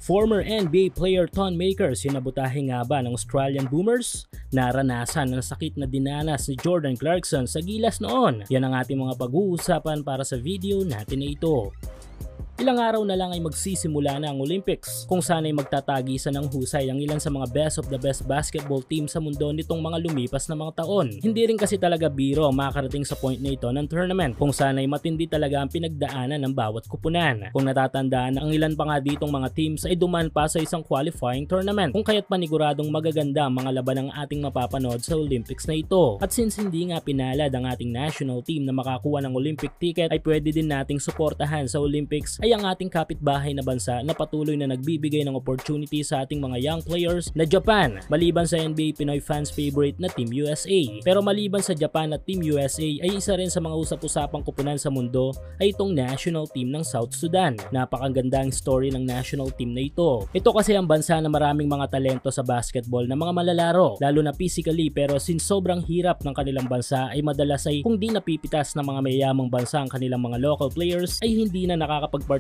Former NBA player Thon Maker, sinabotahe nga ba ng Australian Boomers? Naranasan ang sakit na dinanas ni Jordan Clarkson sa gilas noon. Yan ang ating mga pag-uusapan para sa video natin na ito. Ilang araw na lang ay magsisimula na ang Olympics, kung saan ay magtatagisan ng husay ang ilan sa mga best of the best basketball team sa mundo nitong mga lumipas na mga taon. Hindi rin kasi talaga biro ang makarating sa point na ito ng tournament, kung saan ay matindi talaga ang pinagdaanan ng bawat kupunan. Kung natatandaan, ang ilan pa nga ditong mga teams ay dumaan pa sa isang qualifying tournament, kung kaya't paniguradong magaganda ang mga laban ng ating mapapanood sa Olympics na ito. At since hindi nga pinalad ang ating national team na makakuha ng Olympic ticket, ay pwede din nating suportahan sa Olympics ay ang ating kapitbahay na bansa na patuloy na nagbibigay ng opportunity sa ating mga young players na Japan, maliban sa NBA Pinoy fans favorite na Team USA. Pero maliban sa Japan at Team USA ay isa rin sa mga usap-usapang kupunan sa mundo ay itong national team ng South Sudan. Napakagandang story ng national team na ito. Ito kasi ang bansa na maraming mga talento sa basketball na mga malalaro, lalo na physically, pero since sobrang hirap ng kanilang bansa ay madalas ay kung di napipitas ng mga mayamang bansa ang kanilang mga local players ay hindi na nakakapag-participate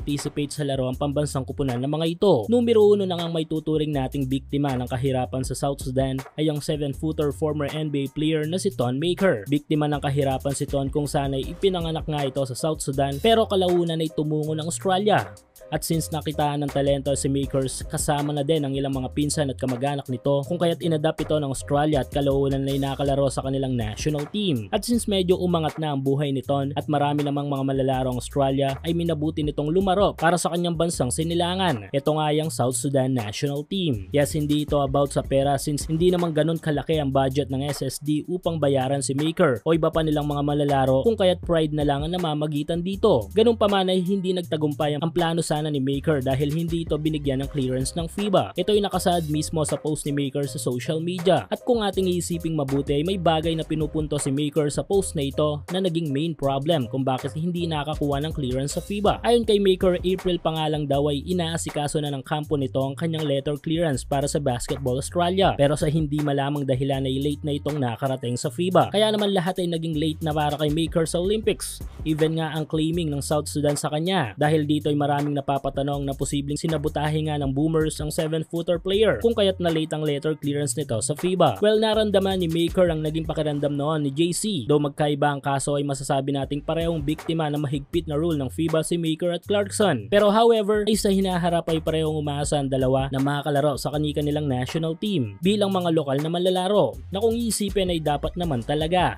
sa laro ang pambansang kupunan ng mga ito. Numero 1 na ngang may tuturing nating biktima ng kahirapan sa South Sudan ay ang 7-footer former NBA player na si Thon Maker. Biktima ng kahirapan si Thon kung saan ay ipinanganak nga ito sa South Sudan pero kalaunan ay tumungo ng Australia. At since nakitaan ng talento si Makers, kasama na din ang ilang mga pinsan at kamag-anak nito kung kaya't inadapt ito ng Australia at kalaunan ay nakalaro sa kanilang national team. At since medyo umangat na ang buhay ni Thon at marami namang mga malalaro ang Australia ay minabuti nitong lumaro para sa kanyang bansang sinilangan. Ito nga yung South Sudan national team. Yes, hindi ito about sa pera since hindi naman ganun kalaki ang budget ng SSD upang bayaran si Maker o iba pa nilang mga malalaro kung kaya't pride na lang ang namamagitan dito. Ganun pa man ay hindi nagtagumpay ang plano sana ni Maker dahil hindi ito binigyan ng clearance ng FIBA. Ito ay nakasaad mismo sa post ni Maker sa social media. At kung ating iisiping mabuti ay may bagay na pinupunto si Maker sa post na ito na naging main problem kung bakit hindi nakakuha ng clearance sa FIBA. Ayon kay Maker, April pa nga lang daw ay inaasikaso na ng kampo nito ang kanyang letter clearance para sa Basketball Australia. Pero sa hindi malamang dahilan ay late na itong nakarating sa FIBA. Kaya naman lahat ay naging late na para kay Maker sa Olympics. Even nga ang claiming ng South Sudan sa kanya. Dahil dito ay maraming napapatanong na posibleng sinabotahe nga ng Boomers ang 7-footer player kung kaya't na late ang letter clearance nito sa FIBA. Well, naramdaman ni Maker ang naging pakiramdam noon ni JC. Though magkaiba ang kaso ay masasabi nating parehong biktima na mahigpit na rule ng FIBA si Maker at Clarkson. Pero however, ay sa hinaharap ay parehong umaasa ang dalawa na makakalaro sa kanilang national team bilang mga lokal na manlalaro na kung iisipin ay dapat naman talaga.